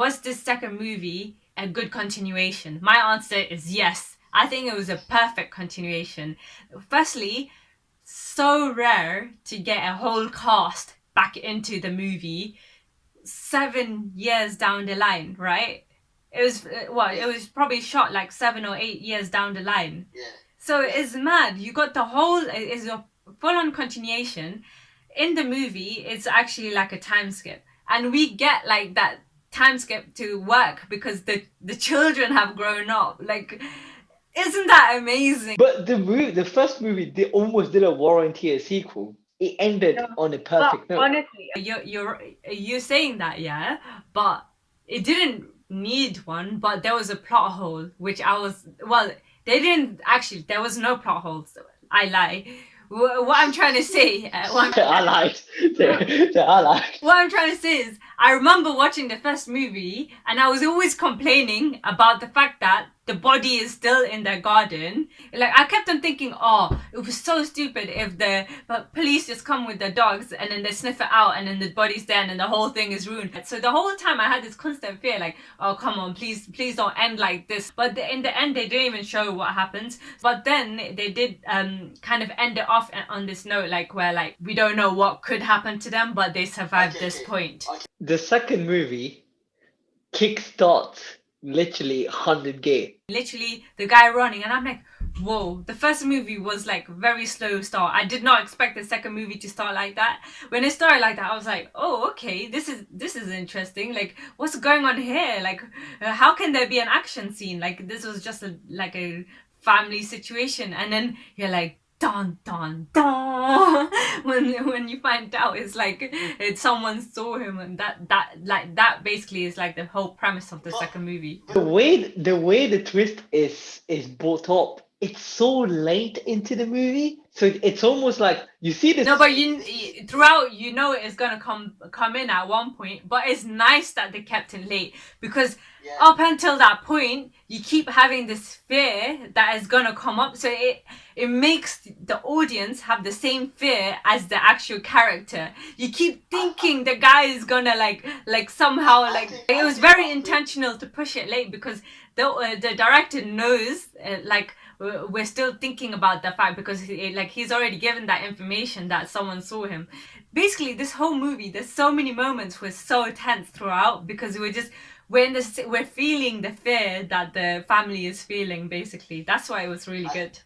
Was this second movie a good continuation? My answer is yes. I think it was a perfect continuation. Firstly, so rare to get a whole cast back into the movie 7 years down the line, right? It was it was probably shot like 7 or 8 years down the line. Yeah. So it's mad. You got the whole, it's a full-on continuation. In the movie, it's actually like a time skip, and we get like that time skip to work because the children have grown up. Like, isn't that amazing? But the first movie, they almost didn't warranty a sequel. It ended on a perfect note. Honestly, you're saying that, yeah, but it didn't need one. But there was a plot hole, which they didn't actually. There was no plot holes. I lie. What I'm trying to say, I lied. I lied. What I'm trying to say is, I remember watching the first movie, and I was always complaining about the fact that the body is still in their garden. Like, I kept on thinking, oh, it was so stupid if the police just come with the dogs and then they sniff it out and then the body's there and then the whole thing is ruined. So the whole time I had this constant fear, like, oh, come on, please don't end like this. But in the end, they didn't even show what happens. But then they did kind of end it off on this note, like, where, like, we don't know what could happen to them, but they survived this point. The second movie kickstarts literally 100K. Literally, the guy running, and I'm like, whoa. The first movie was like very slow start. I did not expect the second movie to start like that. When it started like that, I was like, oh, okay, this is interesting. Like, what's going on here? Like, how can there be an action scene? Like, this was just like a family situation, and then you're like, dun dun dun, when you find out it's like someone saw him, and that basically is like the whole premise of the second movie. The way the twist is brought up, it's so late into the movie, so it's almost like you see this. No, but throughout, it's gonna come in at one point. But it's nice that they kept it late, because up until that point, you keep having this fear that is gonna come up. So it makes the audience have the same fear as the actual character. You keep thinking the guy is gonna like somehow, like, it was very intentional to push it late, because the director knows like, we're still thinking about the fact, because he's already given that information that someone saw him. Basically, this whole movie, there's so many moments were so tense throughout, because we're feeling the fear that the family is feeling. Basically, that's why it was really good.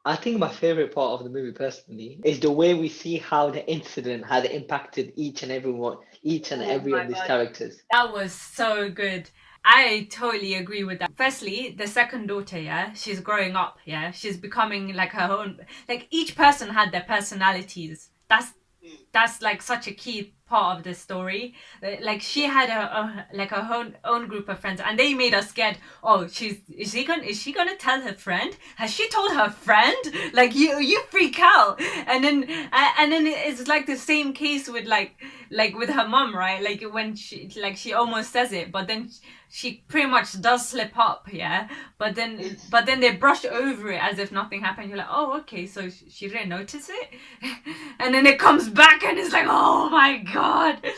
I think my favorite part of the movie, personally, is the way we see how the incident had impacted each and every of these characters. That was so good. I totally agree with that. Firstly, the second daughter, yeah, she's growing up, yeah, she's becoming like her own. Like, each person had their personalities. That's like such a key part of the story. Like, she had her own group of friends, and they made us scared. Oh, is she gonna tell her friend? Has she told her friend? Like, you freak out. And then it's like the same case with like with her mom, right? Like, when she almost says it, but then she pretty much does slip up, yeah. But then they brush over it as if nothing happened. You're like, oh, okay, so she didn't notice it. And then it comes back, and it's like, oh my god.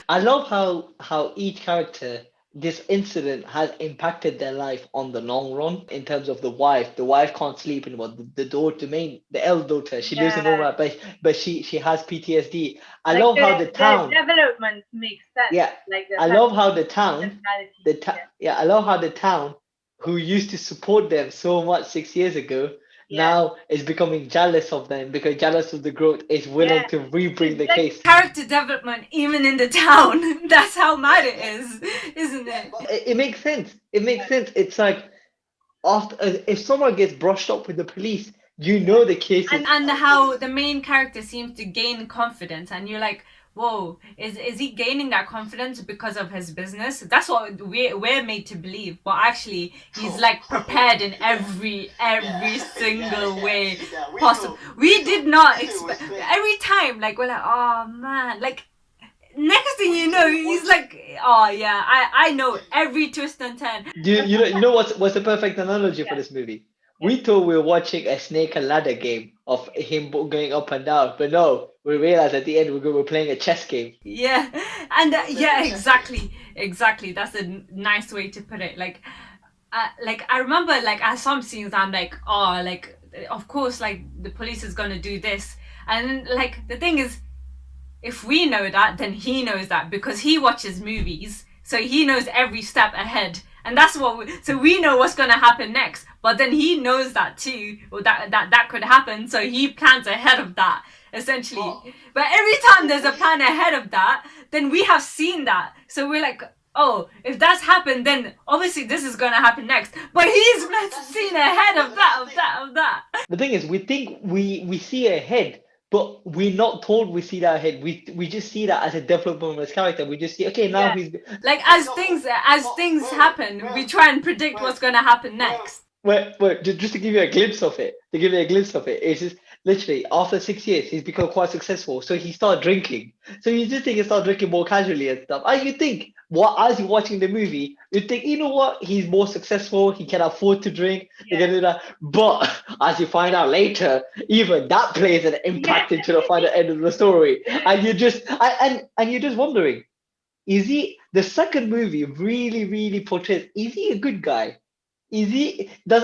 I love how each character, this incident has impacted their life on the long run. In terms of the wife can't sleep anymore. The daughter, the elder daughter, she lives in Roma, but she has PTSD. I love how the town development makes sense. Yeah, like I love how the town, I love how the town, who used to support them so much 6 years ago, now is becoming jealous of them, because jealous of the growth, is willing to rebring the case. Character development even in the town. That's how mad it is, isn't it? It makes sense. It's like, after if someone gets brushed up with the police, the case is... and how the main character seems to gain confidence, and you're like, whoa, is he gaining that confidence because of his business? That's what we're made to believe, but actually he's like prepared in every single way possible. We did not expect. Every time, like, we're like, oh man, like, next thing you know, he's like, oh yeah, I know every twist and turn. You know what's the perfect analogy for this movie? We thought we were watching a snake and ladder game of him going up and down, but no, we realized at the end we were playing a chess game. Yeah, and yeah, exactly. exactly. That's a nice way to put it. Like I remember, like at some scenes, I'm like, oh, like of course, like the police is gonna do this, and like the thing is, if we know that, then he knows that because he watches movies, so he knows every step ahead, and that's what. So we know what's gonna happen next, but then he knows that too, or that could happen, so he plans ahead of that essentially. Oh. But every time there's a plan ahead of that, then we have seen that, so we're like, oh, if that's happened, then obviously this is gonna happen next. But he's seen ahead of that. The thing is, we think we see ahead, but we're not told we see that ahead. We just see that as a development of his character. We just see, okay, now he's like as things happen, we try and predict what's gonna happen next. Wait, just to give you a glimpse of it, it's just literally after 6 years, he's become quite successful. So he started drinking. So you just think he started drinking more casually and stuff. And you think, as you're watching the movie, you think, you know what, he's more successful, he can afford to drink, he can do that. But as you find out later, even that plays an impact into the final end of the story. And you just and you're just wondering, is he the second movie really portrays, is he a good guy? Is he does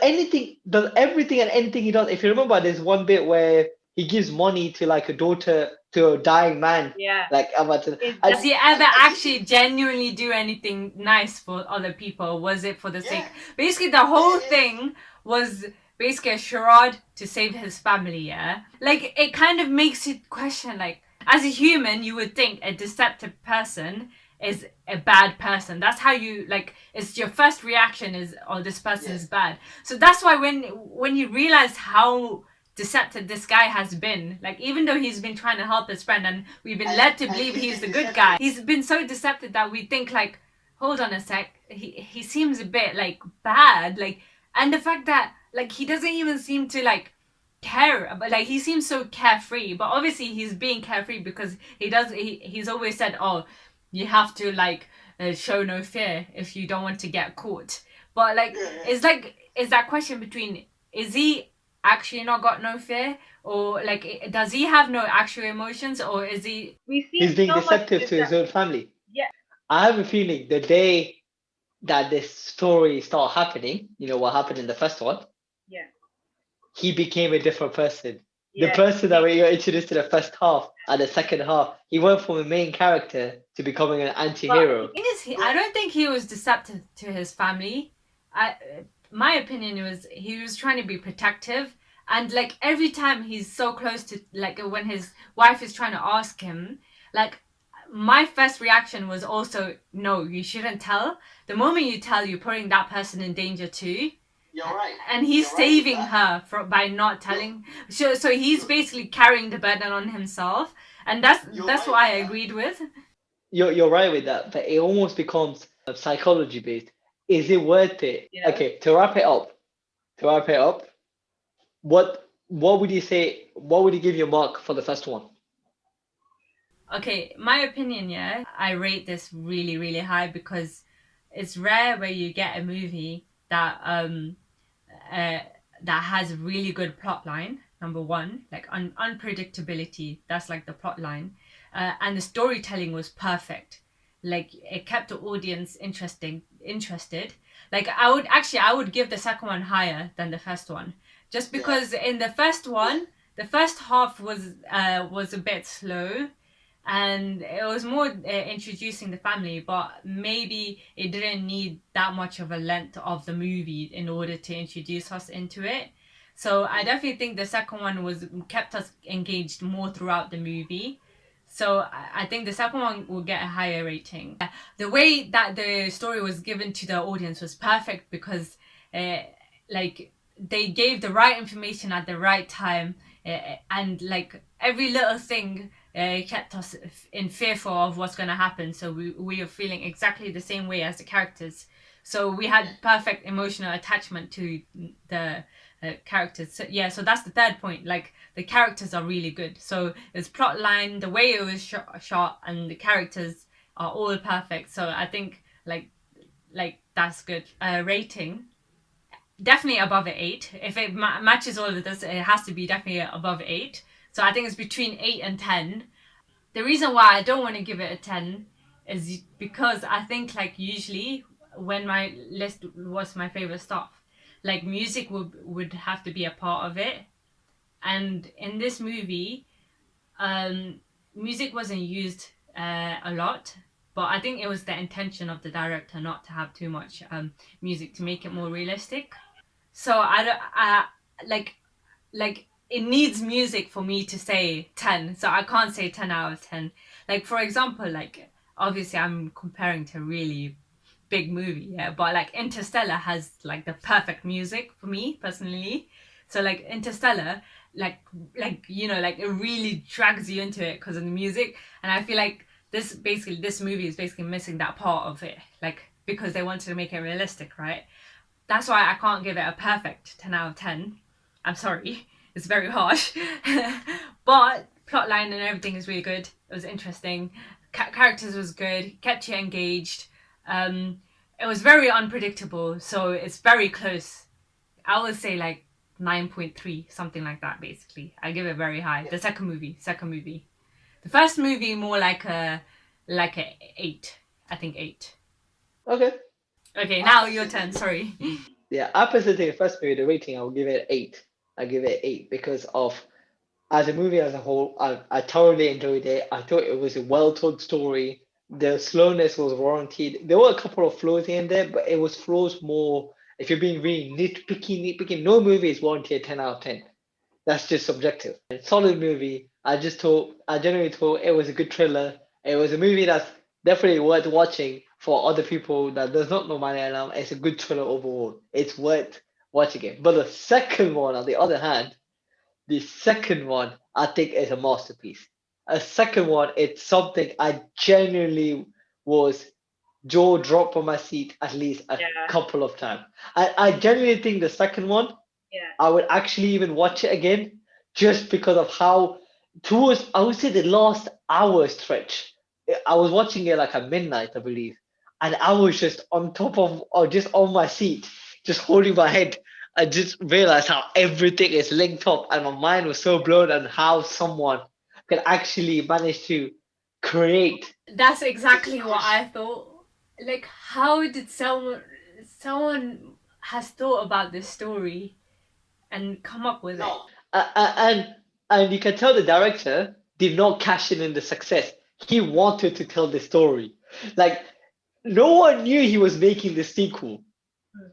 everything and anything he does? If you remember, there's one bit where he gives money to like a daughter to a dying man. Yeah. Like does he ever actually genuinely do anything nice for other people? Was it for the sake? Basically, the whole thing was basically a charade to save his family. Yeah. Like it kind of makes you question, like, as a human, you would think a deceptive person is a bad person. That's how you, like, it's your first reaction is, oh, this person is bad. So that's why when you realize how deceptive this guy has been, like, even though he's been trying to help his friend and we've been led to believe he's the good guy, he's been so deceptive that we think, like, hold on a sec, he seems a bit like bad, like, and the fact that, like, he doesn't even seem to, like, care, but like he seems so carefree, but obviously he's being carefree because he's always said, oh, you have to, like, show no fear if you don't want to get caught. But like it's like, is that question between, is he actually not got no fear, or like does he have no actual emotions, or is he, he's being deceptive to his own family? Yeah. I have a feeling the day that this story started happening, you know what happened in the first one, he became a different person. The person that we got introduced to the first half and the second half, he went from a main character to becoming an anti-hero. I don't think he was deceptive to his family. My opinion was he was trying to be protective, and like every time he's so close to, like, when his wife is trying to ask him, like, my first reaction was also, no, you shouldn't tell. The moment you tell, you're putting that person in danger too. You're right. And he's saving her by not telling. So he's basically carrying the burden on himself, and that's what I agreed with. You're right with that, but it almost becomes psychology based. Is it worth it? Yeah. Okay, to wrap it up, what would you say? What would you give your mark for the first one? Okay, my opinion, I rate this really, really high because it's rare where you get a movie that that has a really good plot line, number one, like unpredictability, that's like the plot line, and the storytelling was perfect, like it kept the audience interested. Like I would give the second one higher than the first one, just because in the first one, the first half was a bit slow, and it was more introducing the family, but maybe it didn't need that much of a length of the movie in order to introduce us into it. So I definitely think the second one was kept us engaged more throughout the movie. So I think the second one will get a higher rating. The way that the story was given to the audience was perfect because like they gave the right information at the right time, and like every little thing kept us in fearful of what's going to happen. So we are feeling exactly the same way as the characters. So we had perfect emotional attachment to the characters. So that's the third point. Like the characters are really good. So it's plot line, the way it was shot, and the characters are all perfect. So I think like that's good. Rating, definitely above an 8. If it matches all of this, it has to be definitely above 8. So I think it's between 8 and 10. The reason why I don't want to give it a 10 is because I think like usually when my list was my favorite stuff, like music would have to be a part of it. And in this movie, um, music wasn't used a lot, but I think it was the intention of the director not to have too much music to make it more realistic. So I don't, like like it needs music for me to say 10, so I can't say 10 out of 10. Like for example, like obviously I'm comparing to a really big movie, yeah, but like Interstellar has like the perfect music for me personally. So like Interstellar, like like it really drags you into it because of the music. And I feel like this movie is basically missing that part of it, like because they wanted to make it realistic, right? That's why I can't give it a perfect 10 out of 10. I'm sorry. It's very harsh. But plotline and everything is really good. It was interesting. Characters was good. Kept you engaged. It was very unpredictable, so it's very close. I would say like 9.3, something like that, basically. I give it very high. The second movie. The first movie more like a 8. I think 8. Okay. Okay, now your turn. Sorry. Yeah, I personally think the first movie, the rating, I'll give it 8. I give it 8 because of as a movie as a whole, I thoroughly enjoyed it. I thought it was a well told story. The slowness was warranted. There were a couple of flaws in there, but it was flaws more. If you're being really nitpicky, no movie is warranted a 10 out of 10. That's just subjective. Solid movie. I genuinely thought it was a good thriller. It was a movie that's definitely worth watching for other people that does not know Malayalam. It's a good thriller overall. It's worth watching it. But the second one, on the other hand, the second one, I think, is a masterpiece. A second one, it's something I genuinely was jaw drop on my seat at least a couple of times. I genuinely think the second one, I would actually even watch it again just because of how towards I would say the last hour stretch. I was watching it like at midnight, I believe, and I was just on top of or just on my seat, just holding my head. I just realized how everything is linked up, and my mind was so blown on how someone can actually manage to create. That's exactly what I thought. Like, how did someone has thought about this story and come up with it? And and you can tell the director did not cash in the success. He wanted to tell the story. Like no one knew he was making the sequel.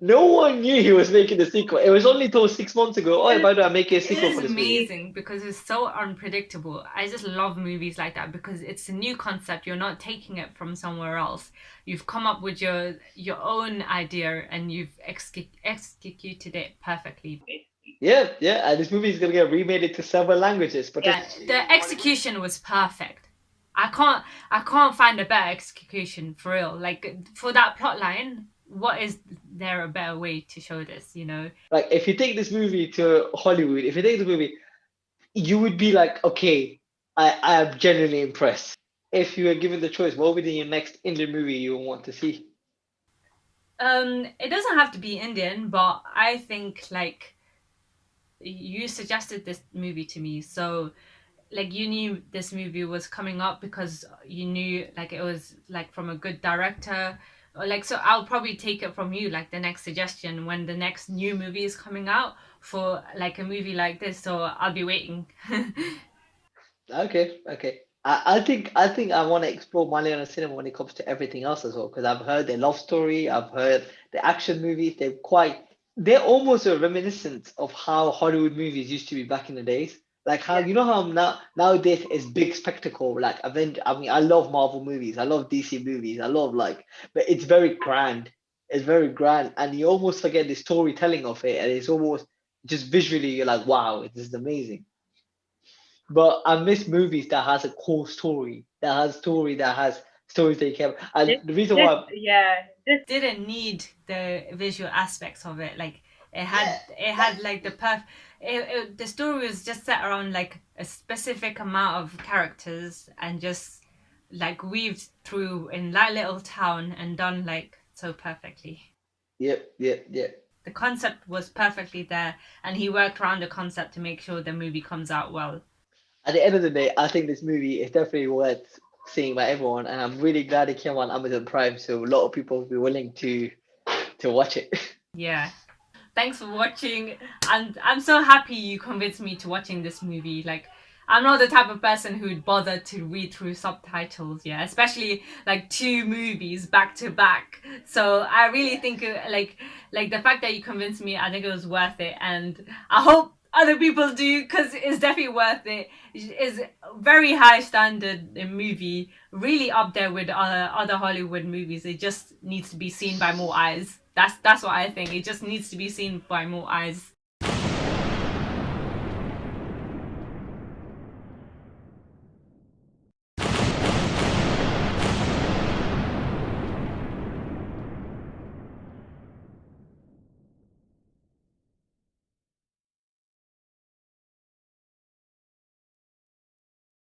No one knew he was making the sequel. It was only told 6 months ago. Oh, by the way, I'm making a It sequel is for this movie. amazing because it's so unpredictable. I just love movies like that because it's a new concept. You're not taking it from somewhere else. You've come up with your own idea and you've executed it perfectly. Yeah, yeah, and this movie is gonna get remade into several languages. But Yeah, the execution was perfect. I can't find a better execution for real. Like for that plot line, what is there a better way to show this, you know? like, if you take this movie to Hollywood, if you take the movie, you would be like, okay, I am genuinely impressed. If you were given the choice, what would be your next Indian movie you would want to see? It doesn't have to be Indian, but I think like you suggested this movie to me, so like you knew this movie was coming up because you knew like it was like from a good director, or like, so I'll probably take it from you like the next suggestion when the next new movie is coming out for like a movie like this, so I'll be waiting. Okay, okay. I think I want to explore Malayalam cinema when it comes to everything else as well, because I've heard their love story, I've heard the action movies. They're almost a reminiscence of how Hollywood movies used to be back in the days. Like how you know how nowadays is big spectacle. Like I mean, I love Marvel movies, I love DC movies, I love like, but it's very grand. It's very grand, and you almost forget the storytelling of it, and it's almost just visually you're like, wow, this is amazing. But I miss movies that has a core story, that has stories they care. And the reason why, Didn't need the visual aspects of it. Like it had like the story was just set around like a specific amount of characters and just like weaved through in that little town and done like so perfectly. yep, yep, yep. The concept was perfectly there and he worked around the concept to make sure the movie comes out well. At the end of the day, I think this movie is definitely worth. seen by everyone, and I'm really glad it came on Amazon Prime, so a lot of people will be willing to watch it. Yeah. Thanks for watching, and I'm so happy you convinced me to watching this movie. Like, I'm not the type of person who'd bother to read through subtitles, yeah, especially like two movies back to back. So I really think like the fact that you convinced me, I think it was worth it, and I hope other people do, because it's definitely worth it. It's very high standard movie, really up there with other Hollywood movies. It just needs to be seen by more eyes. That's what I think. It just needs to be seen by more eyes.